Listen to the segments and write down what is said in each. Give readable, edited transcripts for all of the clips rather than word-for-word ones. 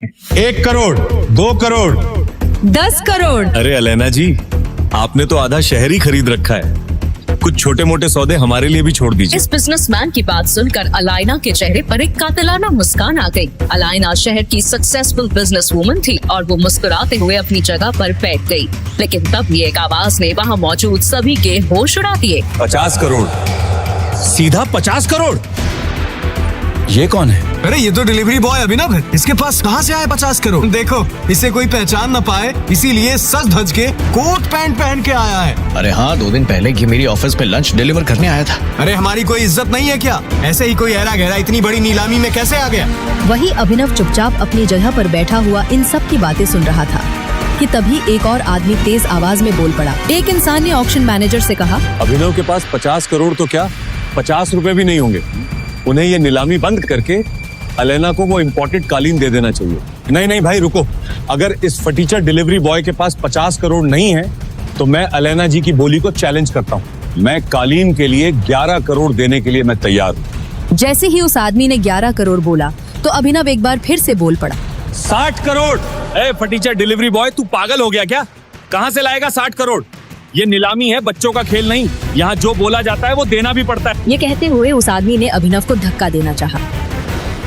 1 करोड़, 2 करोड़, 10 करोड़। अरे अलेना जी, आपने तो आधा शहर ही खरीद रखा है। कुछ छोटे मोटे सौदे हमारे लिए भी छोड़ दीजिए। इस बिजनेसमैन की बात सुनकर अलाइना के चेहरे पर एक कातिलाना मुस्कान आ गई। अलाइना शहर की सक्सेसफुल बिजनेस वूमन थी और वो मुस्कुराते हुए अपनी जगह पर बैठ गई। लेकिन तभी एक आवाज ने वहाँ मौजूद सभी के होश उड़ा दिए। 50 करोड़, सीधा 50 करोड़। ये कौन है? अरे ये तो डिलीवरी बॉय अभिनव है। इसके पास कहाँ से आए 50 करोड़? देखो, इसे कोई पहचान न पाए इसीलिए सज धज के कोट पैंट पहन के आया है। अरे हाँ, 2 दिन पहले ये मेरी ऑफिस पे लंच डिलीवर करने आया था। अरे हमारी कोई इज्जत नहीं है क्या? ऐसे ही कोई ऐरा गहरा इतनी बड़ी नीलामी में कैसे आ गया? वही अभिनव चुपचाप अपनी जगह पर बैठा हुआ इन सब की बातें सुन रहा था कि तभी एक और आदमी तेज आवाज में बोल पड़ा। एक इंसान ने ऑक्शन मैनेजर से कहा, अभिनव के पास 50 करोड़ तो क्या 50 रुपए भी नहीं होंगे। उन्हें ये नीलामी बंद करके अलेना को वो इम्पोर्टेड कालीन दे देना चाहिए। नहीं भाई रुको, अगर इस फटीचर डिलीवरी बॉय के पास 50 करोड़ नहीं है तो मैं अलेना जी की बोली को चैलेंज करता हूँ। मैं कालीन के लिए 11 करोड़ देने के लिए मैं तैयार हूँ। जैसे ही उस आदमी ने 11 करोड़ बोला तो अभिनव एक बार फिर से बोल पड़ा। 60 करोड़। ए फटीचर डिलीवरी बॉय, तू पागल हो गया क्या? कहाँ से लाएगा 60 करोड़? ये नीलामी है, बच्चों का खेल नहीं। यहाँ जो बोला जाता है वो देना भी पड़ता है। ये कहते हुए उस आदमी ने अभिनव को धक्का देना चाहा,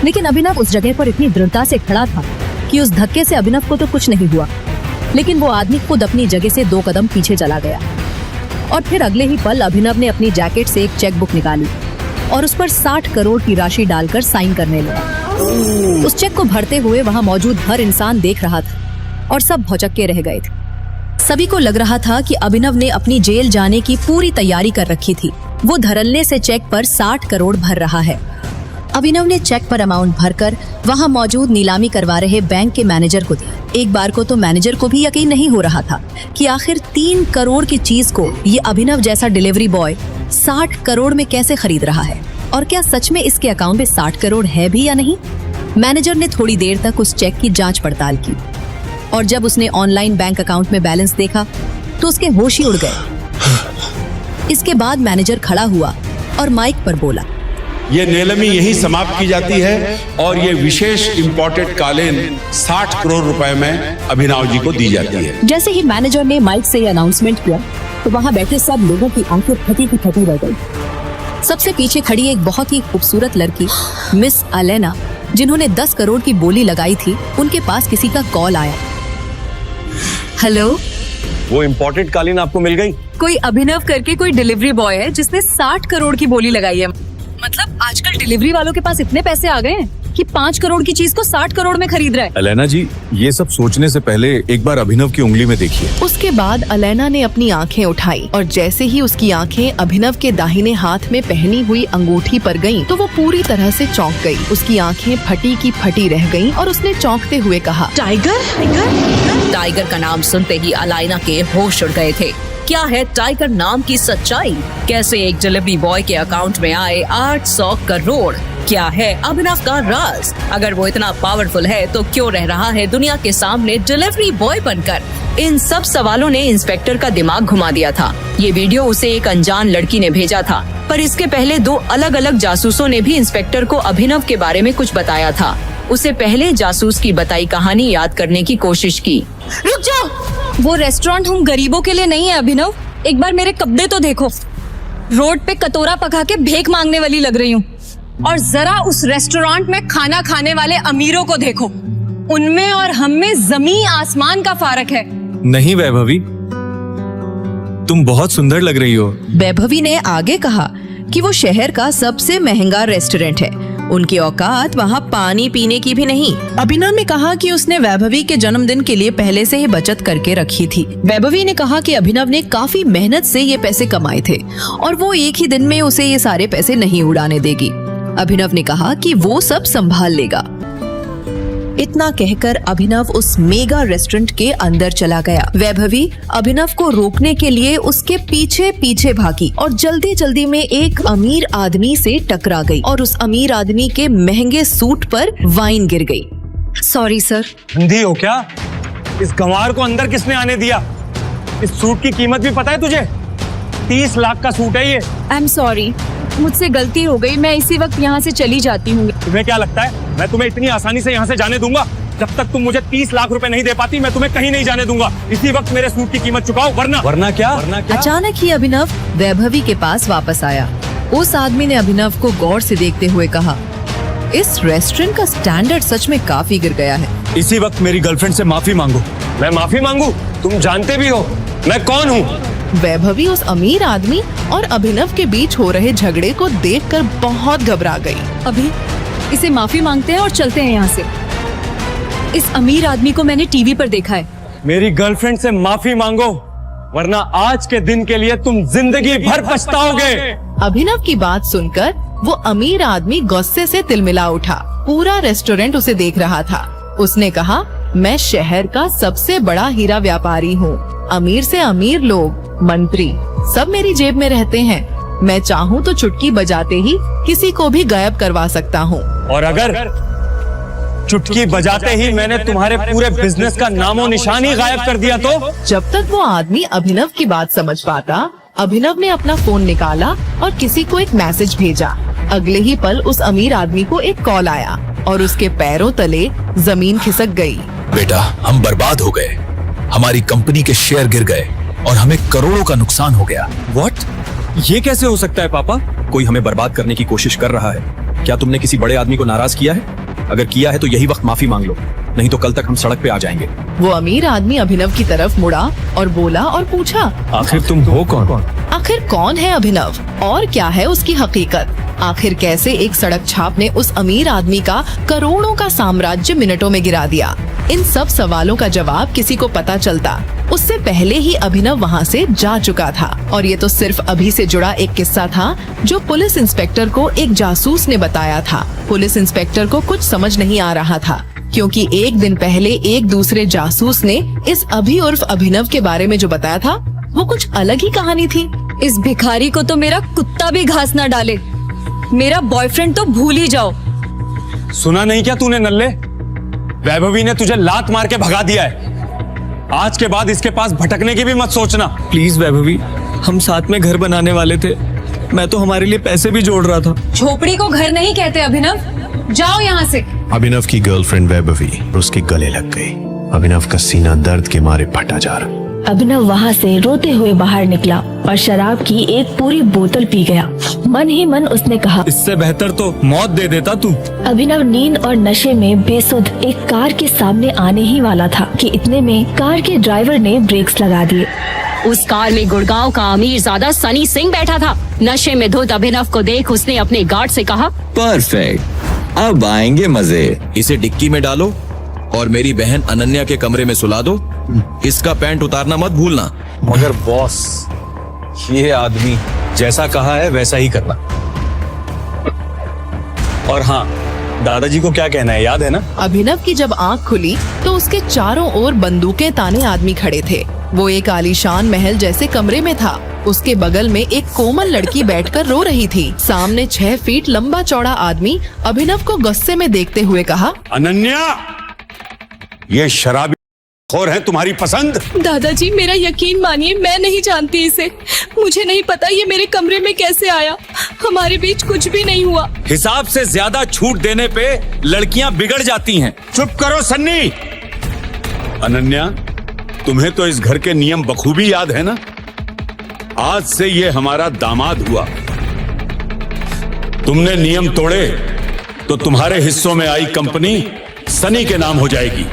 लेकिन अभिनव उस जगह पर इतनी दृढ़ता से खड़ा था कि उस धक्के से अभिनव को तो कुछ नहीं हुआ। लेकिन वो आदमी खुद अपनी जगह से 2 कदम पीछे चला गया और फिर अगले ही पल अभिनव ने अपनी जैकेट से एक चेक बुक निकाली और उस पर 60 करोड़ की राशि डालकर साइन करने लगा। उस चेक को भरते हुए वहाँ मौजूद हर इंसान देख रहा था और सब भौचक्के रह गए थे। सभी को लग रहा था कि अभिनव ने अपनी जेल जाने की पूरी तैयारी कर रखी थी। वो धड़ल्ले से चेक पर 60 करोड़ भर रहा है। अभिनव ने चेक पर अमाउंट भरकर वहां मौजूद नीलामी करवा रहे बैंक के मैनेजर को दिया। एक बार को तो मैनेजर को भी यकीन नहीं हो रहा था कि आखिर 3 करोड़ की चीज को ये अभिनव जैसा डिलीवरी बॉय 60 करोड़ में कैसे खरीद रहा है और क्या सच में इसके अकाउंट में 60 करोड़ है भी या नहीं। मैनेजर ने थोड़ी देर तक उस चेक की जाँच पड़ताल की और जब उसने ऑनलाइन बैंक अकाउंट में बैलेंस देखा तो उसके होश ही उड़ गए। इसके बाद मैनेजर खड़ा हुआ और माइक पर बोला, ये नीलामी यही समाप्त की जाती है और ये विशेष इम्पोर्टेड कालीन 60 करोड़ रुपए में अभिनव जी को दी जाती है। जैसे ही मैनेजर ने माइक से ये अनाउंसमेंट किया तो वहाँ बैठे सब लोगों की आंखें फटी की फटी रह गई। सबसे पीछे खड़ी एक बहुत ही खूबसूरत लड़की मिस अलेना, जिन्होंने 10 करोड़ की बोली लगाई थी, उनके पास किसी का कॉल आया। हेलो, वो इम्पोर्टेड कालीन आपको मिल गई? कोई अभिनव करके कोई डिलीवरी बॉय है जिसने 60 करोड़ की बोली लगाई है। मतलब आजकल डिलीवरी वालों के पास इतने पैसे आ गए हैं कि 5 करोड़ की चीज को 60 करोड़ में खरीद रहा है। अलेना जी, ये सब सोचने से पहले एक बार अभिनव की उंगली में देखिए। उसके बाद अलेना ने अपनी आंखें उठाई और जैसे ही उसकी आंखें अभिनव के दाहिने हाथ में पहनी हुई अंगूठी पर गईं, तो वो पूरी तरह से चौंक गई। उसकी आंखें फटी की फटी रह गईं और उसने चौंकते हुए कहा, टाइगर। टाइगर का नाम सुनते ही अलाइना के होश उड़ गए थे। क्या है टाइगर नाम की सच्चाई? कैसे एक डिलीवरी बॉय के अकाउंट में आए 800 करोड़? क्या है अभिनव का राज? अगर वो इतना पावरफुल है तो क्यों रह रहा है दुनिया के सामने डिलीवरी बॉय बनकर? इन सब सवालों ने इंस्पेक्टर का दिमाग घुमा दिया था। ये वीडियो उसे एक अनजान लड़की ने भेजा था, पर इसके पहले 2 अलग अलग जासूसों ने भी इंस्पेक्टर को अभिनव के बारे में कुछ बताया था। उसे पहले जासूस की बताई कहानी याद करने की कोशिश की। रुक जाओ, वो रेस्टोरेंट हम गरीबों के लिए नहीं है अभिनव। एक बार मेरे कपड़े तो देखो, रोड पे कटोरा पका के भीख मांगने वाली लग रही हूँ। और जरा उस रेस्टोरेंट में खाना खाने वाले अमीरों को देखो, उनमें और हम में जमीन आसमान का फर्क है। नहीं वैभवी, तुम बहुत सुंदर लग रही हो। वैभवी ने आगे कहा कि वो शहर का सबसे महंगा रेस्टोरेंट है। उनकी औकात वहाँ पानी पीने की भी नहीं। अभिनव ने कहा कि उसने वैभवी के जन्मदिन के लिए पहले से ही बचत करके रखी थी। वैभवी ने कहा कि अभिनव ने काफी मेहनत से ये पैसे कमाए थे और वो एक ही दिन में उसे ये सारे पैसे नहीं उड़ाने देगी। अभिनव ने कहा कि वो सब संभाल लेगा। इतना कहकर अभिनव उस मेगा रेस्टोरेंट के अंदर चला गया। वैभवी अभिनव को रोकने के लिए उसके पीछे पीछे भागी और जल्दी जल्दी में एक अमीर आदमी से टकरा गई और उस अमीर आदमी के महंगे सूट पर वाइन गिर गई। Sorry sir. अंधी हो क्या? इस गंवार को अंदर किसने आने दिया? इस सूट की कीमत भी पता है तुझे? 30 लाख का सूट है ये। आई एम सॉरी, मुझसे गलती हो गई। मैं इसी वक्त यहाँ से चली जाती हूँ। तुम्हें क्या लगता है मैं तुम्हें इतनी आसानी से यहाँ से जाने दूंगा? जब तक तुम मुझे 30 लाख रुपए नहीं दे पाती मैं तुम्हें कहीं नहीं जाने दूंगा। इसी वक्त मेरे सूट की कीमत चुकाओ वरना क्या? अचानक ही अभिनव वैभवी के पास वापस आया। उस आदमी ने अभिनव को गौर से देखते हुए कहा, इस रेस्टोरेंट का स्टैंडर्ड सच में काफी गिर गया है। इसी वक्त मेरी गर्लफ्रेंड से माफी मांगो। मैं माफी मांगू? तुम जानते भी हो मैं कौन हूँ। वैभवी उस अमीर आदमी और अभिनव के बीच हो रहे झगड़े को देखकर बहुत घबरा गई। अभी इसे माफी मांगते हैं और चलते हैं यहाँ से। इस अमीर आदमी को मैंने टीवी पर देखा है। मेरी गर्लफ्रेंड से माफी मांगो वरना आज के दिन के लिए तुम जिंदगी भर पछताओगे। अभिनव की बात सुनकर वो अमीर आदमी गुस्से से तिलमिला उठा। पूरा रेस्टोरेंट उसे देख रहा था। उसने कहा, मैं शहर का सबसे बड़ा हीरा व्यापारी हूँ। अमीर से अमीर लोग, मंत्री सब मेरी जेब में रहते हैं। मैं चाहूँ तो चुटकी बजाते ही किसी को भी गायब करवा सकता हूँ। और अगर चुटकी बजाते ही मैंने तुम्हारे पूरे बिजनेस का नामो निशान ही गायब कर दिया तो? जब तक वो आदमी अभिनव की बात समझ पाता, अभिनव ने अपना फोन निकाला और किसी को एक मैसेज भेजा। अगले ही पल उस अमीर आदमी को एक कॉल आया और उसके पैरों तले जमीन खिसक गई। बेटा, हम बर्बाद हो गए। हमारी कंपनी के शेयर गिर गए और हमें करोड़ों का नुकसान हो गया। व्हाट? ये कैसे हो सकता है पापा? कोई हमें बर्बाद करने की कोशिश कर रहा है। क्या तुमने किसी बड़े आदमी को नाराज किया है? अगर किया है तो यही वक्त माफी मांग लो, नहीं तो कल तक हम सड़क पे आ जाएंगे। वो अमीर आदमी अभिनव की तरफ मुड़ा और बोला और पूछा, आखिर तुम हो कौन? आखिर कौन है अभिनव और क्या है उसकी हकीकत? आखिर कैसे एक सड़क छाप ने उस अमीर आदमी का करोड़ों का साम्राज्य मिनटों में गिरा दिया? इन सब सवालों का जवाब किसी को पता चलता उससे पहले ही अभिनव वहाँ से जा चुका था। और ये तो सिर्फ अभी से जुड़ा एक किस्सा था जो पुलिस इंस्पेक्टर को एक जासूस ने बताया था। पुलिस इंस्पेक्टर को कुछ समझ नहीं आ रहा था क्योंकि एक दिन पहले एक दूसरे जासूस ने इस अभी उर्फ अभिनव के बारे में जो बताया था वो कुछ अलग ही कहानी थी। इस भिखारी को तो मेरा कुत्ता भी घास ना डाले। मेरा बॉयफ्रेंड तो भूल ही जाओ। सुना नहीं क्या तूने नल्ले? वैभवी ने तुझे लात मार के भगा दिया है। आज के बाद इसके पास भटकने की भी मत सोचना। प्लीज वैभवी, हम साथ में घर बनाने वाले थे। मैं तो हमारे लिए पैसे भी जोड़ रहा था। झोपड़ी को घर नहीं कहते अभिनव, जाओ यहाँ से। अभिनव की गर्लफ्रेंड वैभवी उसके गले लग गई। अभिनव का सीना दर्द के मारे फटा जा रहा। अभिनव वहाँ से रोते हुए बाहर निकला और शराब की एक पूरी बोतल पी गया। मन ही मन उसने कहा, इससे बेहतर तो मौत दे देता तू। अभिनव नींद और नशे में बेसुध एक कार के सामने आने ही वाला था कि इतने में कार के ड्राइवर ने ब्रेक्स लगा दिए। उस कार में गुड़गांव का अमीरजादा सनी सिंह बैठा था। नशे में धुत अभिनव को देख उसने अपने गार्ड से कहा, परफेक्ट, अब आएंगे मजे। इसे डिक्की में डालो और मेरी बहन अनन्या के कमरे में सुला दो। इसका पैंट उतारना मत भूलना। मगर बॉस, ये आदमी जैसा कहा है वैसा ही करना। और हाँ, दादाजी को क्या कहना है याद है ना? अभिनव की जब आंख खुली तो उसके चारों ओर बंदूकें ताने आदमी खड़े थे। वो एक आलीशान महल जैसे कमरे में था। उसके बगल में एक कोमल लड़की बैठकर रो रही थी। सामने 6 फीट लंबा चौड़ा आदमी अभिनव को गुस्से में देखते हुए कहा, अनन्या, ये शराबी खोर है तुम्हारी पसंद? दादाजी मेरा यकीन मानिए, मैं नहीं जानती इसे। मुझे नहीं पता ये मेरे कमरे में कैसे आया। हमारे बीच कुछ भी नहीं हुआ। हिसाब से ज्यादा छूट देने पे लड़कियां बिगड़ जाती हैं। चुप करो सन्नी। अनन्या, तुम्हें तो इस घर के नियम बखूबी याद है ना? आज से ये हमारा दामाद हुआ। तुमने नियम तोड़े तो तुम्हारे हिस्सों में आई कंपनी सनी के नाम हो जाएगी।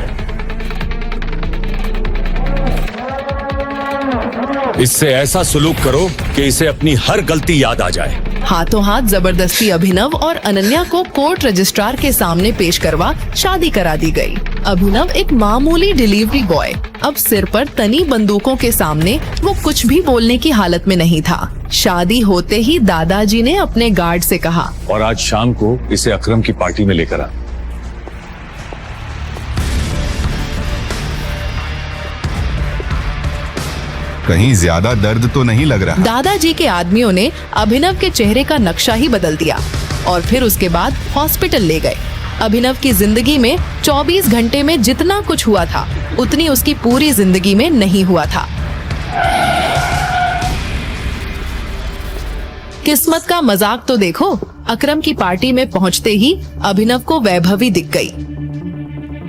इससे ऐसा सुलूक करो कि इसे अपनी हर गलती याद आ जाए। हाथों हाथ जबरदस्ती अभिनव और अनन्या को कोर्ट रजिस्ट्रार के सामने पेश करवा शादी करा दी गई। अभिनव एक मामूली डिलीवरी बॉय, अब सिर पर तनी बंदूकों के सामने वो कुछ भी बोलने की हालत में नहीं था। शादी होते ही दादाजी ने अपने गार्ड से कहा, और आज शाम को इसे अकरम की पार्टी में लेकर आ। कहीं ज्यादा दर्द तो नहीं लग रहा? दादाजी के आदमियों ने अभिनव के चेहरे का नक्शा ही बदल दिया और फिर उसके बाद हॉस्पिटल ले गए। अभिनव की जिंदगी में 24 घंटे में जितना कुछ हुआ था उतनी उसकी पूरी जिंदगी में नहीं हुआ था। किस्मत का मजाक तो देखो, अकरम की पार्टी में पहुंचते ही अभिनव को वैभवी दिख गई।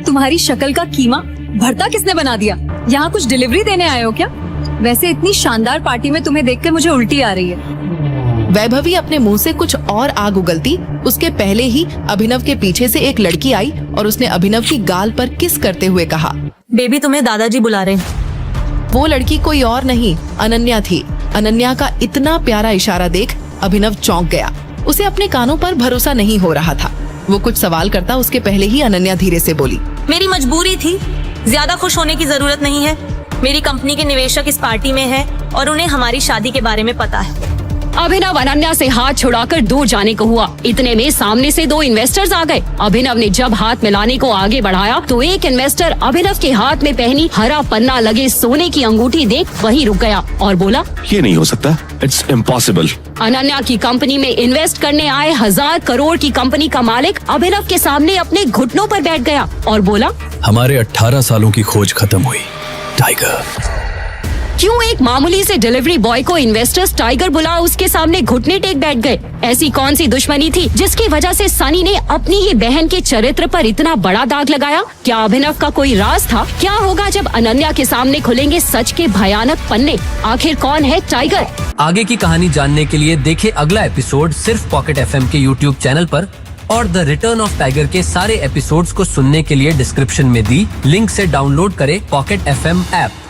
तुम्हारी शक्ल का कीमा भरता किसने बना दिया? यहाँ कुछ डिलीवरी देने आए हो क्या? वैसे इतनी शानदार पार्टी में तुम्हें देखकर मुझे उल्टी आ रही है। वैभवी अपने मुंह से कुछ और आग उगलती उसके पहले ही अभिनव के पीछे से एक लड़की आई और उसने अभिनव की गाल पर किस करते हुए कहा, बेबी तुम्हें दादाजी बुला रहे हैं। वो लड़की कोई और नहीं अनन्या थी। अनन्या का इतना प्यारा इशारा देख अभिनव चौंक गया। उसे अपने कानों पर भरोसा नहीं हो रहा था। वो कुछ सवाल करता उसके पहले ही अनन्या धीरे से बोली, मेरी मजबूरी थी, ज्यादा खुश होने की जरूरत नहीं है। मेरी कंपनी के निवेशक इस पार्टी में है और उन्हें हमारी शादी के बारे में पता है। अभिनव अनन्या से हाथ छुड़ाकर दूर जाने को हुआ। इतने में सामने से 2 इन्वेस्टर्स आ गए। अभिनव ने जब हाथ मिलाने को आगे बढ़ाया तो एक इन्वेस्टर अभिनव के हाथ में पहनी हरा पन्ना लगे सोने की अंगूठी देख वहीं रुक गया और बोला, ये नहीं हो सकता, इट्स इम्पॉसिबल। अनन्या की कंपनी में इन्वेस्ट करने आए 1000 करोड़ की कंपनी का मालिक अभिनव के सामने अपने घुटनों पर बैठ गया और बोला, हमारे 18 सालों की खोज खत्म हुई, टाइगर। क्यों एक मामूली से डिलीवरी बॉय को इन्वेस्टर्स टाइगर बुला उसके सामने घुटने टेक बैठ गए? ऐसी कौन सी दुश्मनी थी जिसकी वजह से सनी ने अपनी ही बहन के चरित्र पर इतना बड़ा दाग लगाया? क्या अभिनव का कोई राज था? क्या होगा जब अनन्या के सामने खुलेंगे सच के भयानक पन्ने? आखिर कौन है टाइगर? आगे की कहानी जानने के लिए देखें अगला एपिसोड सिर्फ पॉकेट FM के YouTube चैनल पर और द रिटर्न ऑफ टाइगर के सारे एपिसोड्स को सुनने के लिए डिस्क्रिप्शन में दी लिंक से डाउनलोड करें पॉकेट FM ऐप।